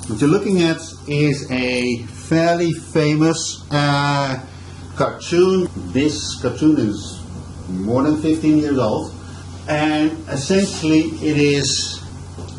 What you're looking at is a fairly famous cartoon. This cartoon is more than 15 years old, and essentially it is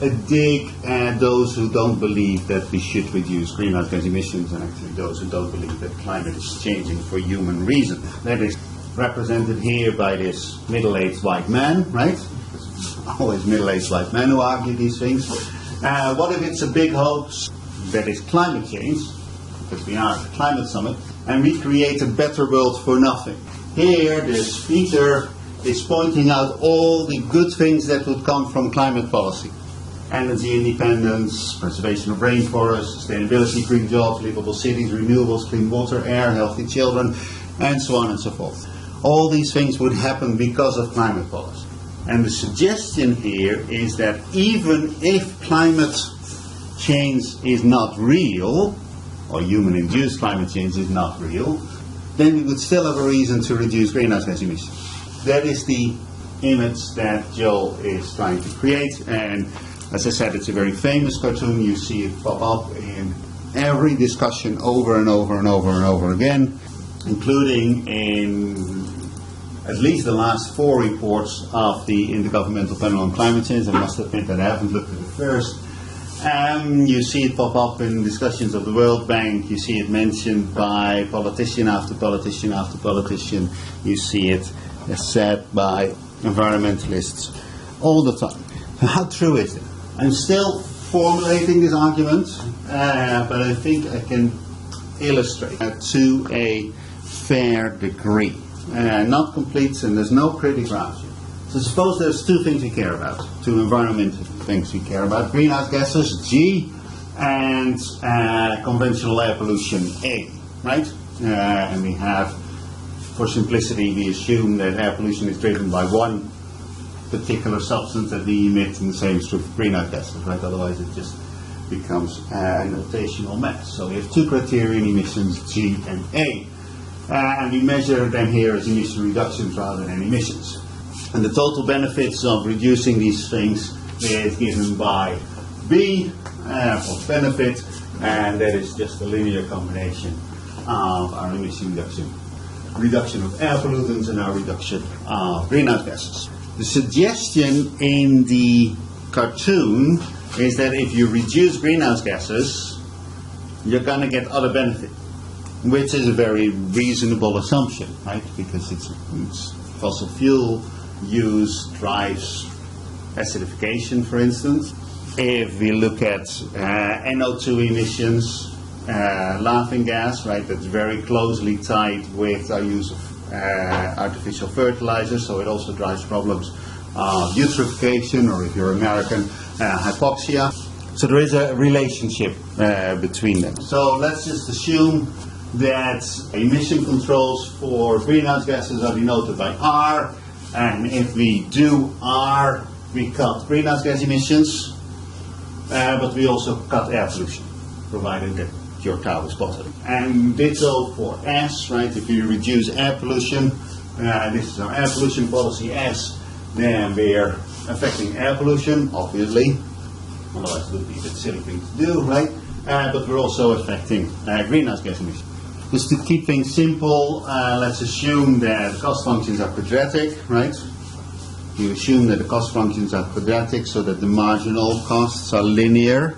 a dig at those who don't believe that we should reduce greenhouse gas emissions, and actually those who don't believe that climate is changing for human reason. That is represented here by this middle-aged white man, right? It's always middle-aged white men who argue these things. What if it's a big hoax that is climate change, because we are at the climate summit, and we create a better world for nothing? Here, the speaker is pointing out all the good things that would come from climate policy. Energy independence, preservation of rainforests, sustainability, green jobs, livable cities, renewables, clean water, air, healthy children, and so on and so forth. All these things would happen because of climate policy. And the suggestion here is that even if climate change is not real, or human-induced climate change is not real, then we would still have a reason to reduce greenhouse gas emissions. That is the image that Joe is trying to create, and as I said, it's a very famous cartoon. You see it pop up in every discussion over and over and over and over again, including in at least the last 4 reports of the Intergovernmental Panel on Climate Change. I must admit that I haven't looked at the first. You see it pop up in discussions of the World Bank. You see it mentioned by politician after politician after politician. You see it said by environmentalists all the time. How true is it? I'm still formulating this argument, but I think I can illustrate to a fair degree. Not complete, and there's no pretty graphs here. So suppose there's 2 things we care about, 2 environmental things we care about: greenhouse gases, G, and conventional air pollution, A, right? And we have, for simplicity, we assume that air pollution is driven by one particular substance that we emit, and the same is true for greenhouse gases, right? Otherwise it just becomes a notational mess. So we have 2 criterion emissions, G and A. And we measure them here as emission reductions rather than emissions. And the total benefits of reducing these things is given by B for benefit, and that is just a linear combination of our emission reduction of air pollutants and our reduction of greenhouse gases. The suggestion in the cartoon is that if you reduce greenhouse gases, you're going to get other benefits, which is a very reasonable assumption, right? Because it's fossil fuel use drives acidification, for instance. If we look at NO2 emissions, laughing gas, right, that's very closely tied with our use of artificial fertilizers, so it also drives problems of eutrophication, or if you're American, hypoxia. So there is a relationship between them. So let's just assume that emission controls for greenhouse gases are denoted by R, and if we do R, we cut greenhouse gas emissions, but we also cut air pollution, provided that your tau is positive. And ditto for S, right? If you reduce air pollution, this is our air pollution policy S, then we're affecting air pollution, obviously, otherwise it would be a bit silly thing to do, right? But we're also affecting greenhouse gas emissions. Just to keep things simple, let's assume that the cost functions are quadratic, right? You assume that the cost functions are quadratic so that the marginal costs are linear.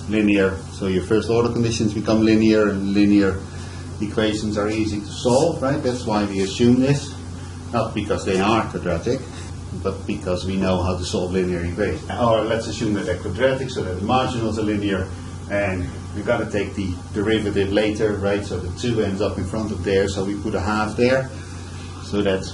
Linear, so your first order conditions become linear, and linear equations are easy to solve, right? That's why we assume this. Not because they are quadratic, but because we know how to solve linear equations. Or let's assume that they're quadratic so that the marginals are linear, and we've got to take the derivative later, right? So the 2 ends up in front of there, so we put a half there, so that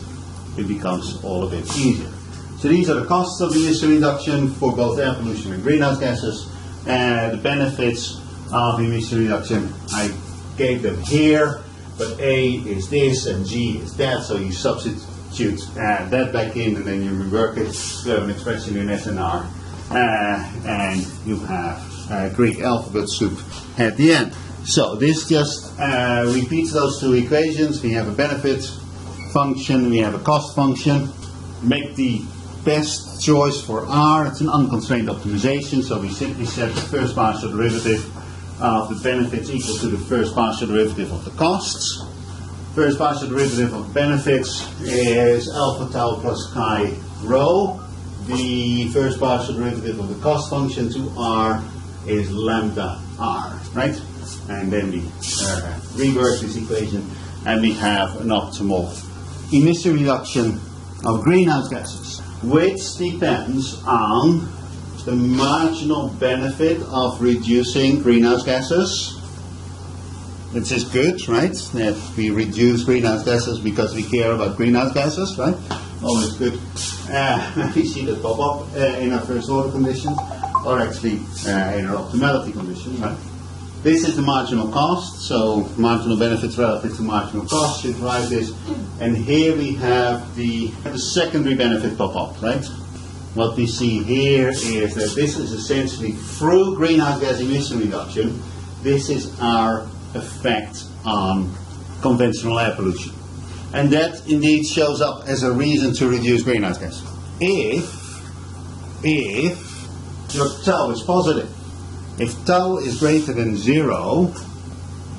it becomes all a bit easier. So these are the costs of emission reduction for both air pollution and greenhouse gases. The benefits of emission reduction, I gave them here, but A is this and G is that, so you substitute that back in, and then you rework it. You have an expression in SNR, and you have Greek alphabet soup at the end. So this just repeats those 2 equations. We have a benefit function, we have a cost function. Make the best choice for R. It's an unconstrained optimization, so we simply set the first partial derivative of the benefits equal to the first partial derivative of the costs. First partial derivative of benefits is alpha tau plus chi rho. The first partial derivative of the cost function to R is lambda R, right? And then we rework this equation and we have an optimal emission reduction of greenhouse gases, which depends on the marginal benefit of reducing greenhouse gases. Which is good, right? That we reduce greenhouse gases because we care about greenhouse gases, right? Always good. We see that pop up in our first order conditions, or actually in our optimality conditions, right? This is the marginal cost, so marginal benefits relative to marginal cost should drive this. And here we have the secondary benefit pop up, right? What we see here is that this is essentially through greenhouse gas emission reduction, this is our effect on conventional air pollution. And that indeed shows up as a reason to reduce greenhouse gas. If your tau is positive, if tau is greater than 0,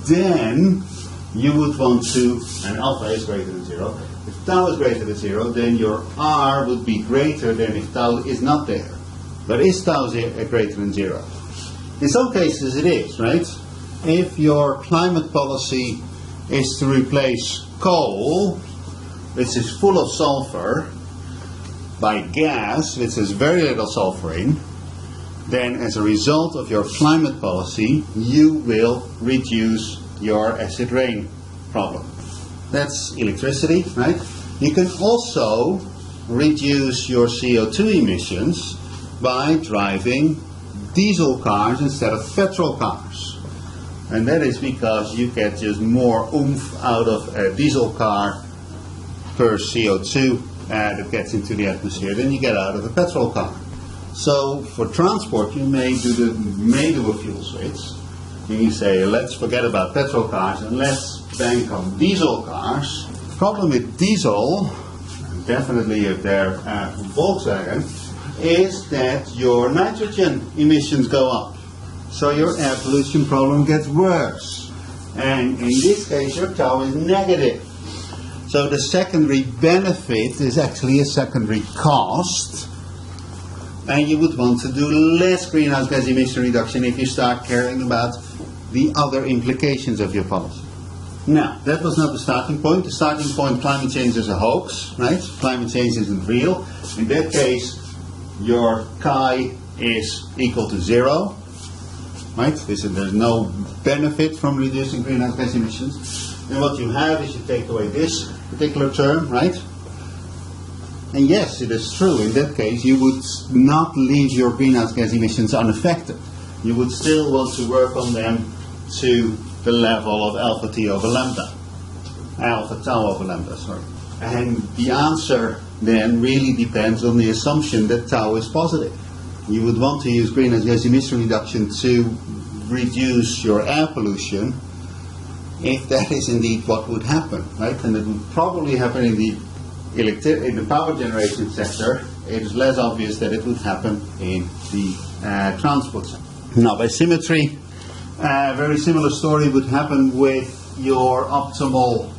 then you would want to, and alpha is greater than 0, if tau is greater than 0, then your R would be greater than if tau is not there. But is tau greater than 0? In some cases it is, right? If your climate policy is to replace coal, which is full of sulfur, by gas, which has very little sulfur in, then as a result of your climate policy, you will reduce your acid rain problem. That's electricity, right? You can also reduce your CO2 emissions by driving diesel cars instead of petrol cars. And that is because you get just more oomph out of a diesel car per CO2 that gets into the atmosphere than you get out of a petrol car. So for transport, you may do a fuel switch. And you say, let's forget about petrol cars and let's bank on diesel cars. The problem with diesel, definitely if they're Volkswagen, is that your nitrogen emissions go up. So your air pollution problem gets worse. And in this case, your tau is negative. So the secondary benefit is actually a secondary cost. And you would want to do less greenhouse gas emission reduction if you start caring about the other implications of your policy. Now, that was not the starting point. The starting point, climate change is a hoax, right? Climate change isn't real. In that case, your chi is equal to 0. Right? There's no benefit from reducing greenhouse gas emissions. And what you have is you take away this particular term, right? And yes, it is true. In that case, you would not leave your greenhouse gas emissions unaffected. You would still want to work on them to the level of alpha t over lambda. Alpha tau over lambda, sorry. And the answer then really depends on the assumption that tau is positive. You would want to use greenhouse gas emission reduction to reduce your air pollution if that is indeed what would happen, right? And it would probably happen in the power generation sector. It is less obvious that it would happen in the transport sector. Now, by symmetry, a very similar story would happen with your optimal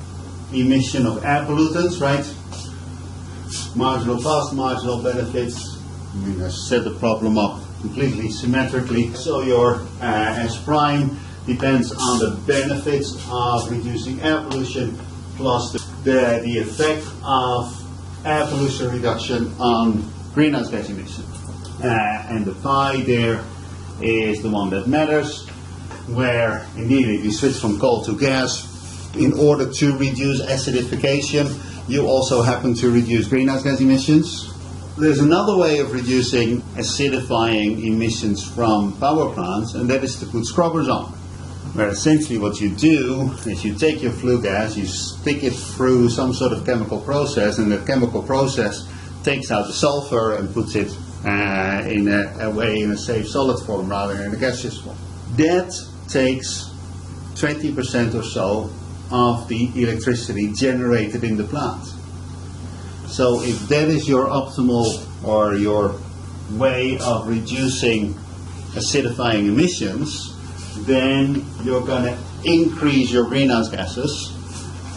emission of air pollutants, right? Marginal cost, marginal benefits. I set the problem up completely symmetrically. So your S prime depends on the benefits of reducing air pollution plus the effect of air pollution reduction on greenhouse gas emissions. And the pi there is the one that matters, where indeed if you switch from coal to gas, in order to reduce acidification, you also happen to reduce greenhouse gas emissions. There's another way of reducing acidifying emissions from power plants, and that is to put scrubbers on. Where essentially what you do is you take your flue gas, you stick it through some sort of chemical process, and that chemical process takes out the sulfur and puts it in a safe solid form rather than in a gaseous form. That takes 20% or so of the electricity generated in the plant. So if that is your optimal or your way of reducing acidifying emissions, then you're going to increase your greenhouse gases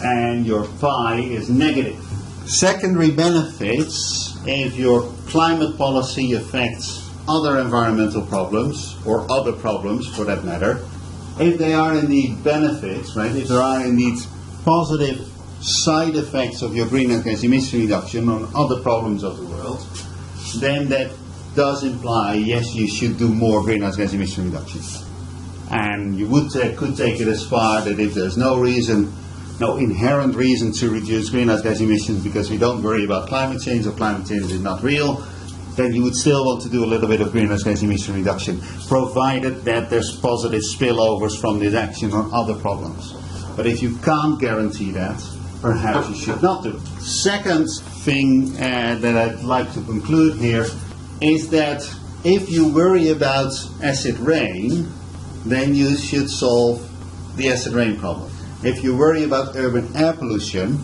and your phi is negative. Secondary benefits, if your climate policy affects other environmental problems, or other problems for that matter, if they are indeed benefits, right, if there are indeed positive side effects of your greenhouse gas emission reduction on other problems of the world, then that does imply, yes, you should do more greenhouse gas emission reduction. And you could take it as far that if there's no inherent reason to reduce greenhouse gas emissions because we don't worry about climate change or climate change is not real, then you would still want to do a little bit of greenhouse gas emission reduction, provided that there's positive spillovers from this action on other problems. But if you can't guarantee that, perhaps you should not do it. Second thing that I'd like to conclude here is that if you worry about acid rain, then you should solve the acid rain problem. If you worry about urban air pollution,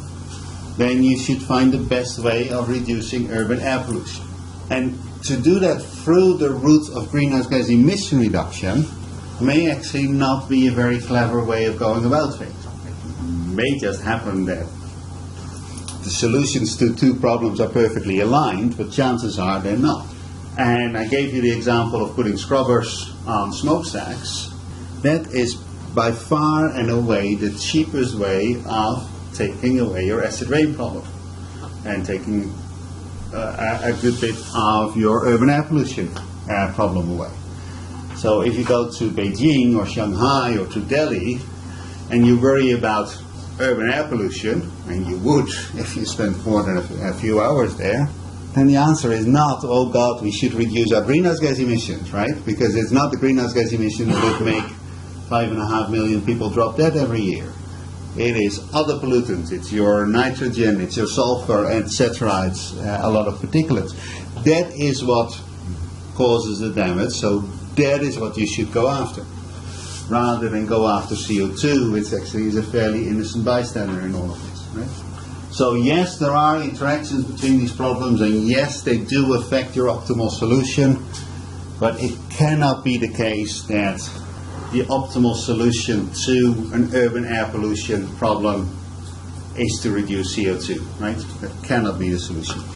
then you should find the best way of reducing urban air pollution. And to do that through the route of greenhouse gas emission reduction may actually not be a very clever way of going about things. It may just happen that the solutions to two problems are perfectly aligned, but chances are they're not. And I gave you the example of putting scrubbers on smokestacks. That is by far and away the cheapest way of taking away your acid rain problem and taking a good bit of your urban air pollution problem away. So if you go to Beijing or Shanghai or to Delhi and you worry about urban air pollution, and you would if you spent more than a few hours there, then the answer is not, oh God, we should reduce our greenhouse gas emissions, right? Because it's not the greenhouse gas emissions that make 5.5 million people drop dead every year. It is other pollutants. It's your nitrogen, it's your sulfur, etc. It's a lot of particulates. That is what causes the damage, so that is what you should go after, rather than go after CO2, which actually is a fairly innocent bystander in all of this, right? So yes, there are interactions between these problems, and yes, they do affect your optimal solution, but it cannot be the case that the optimal solution to an urban air pollution problem is to reduce CO2, right? That cannot be the solution.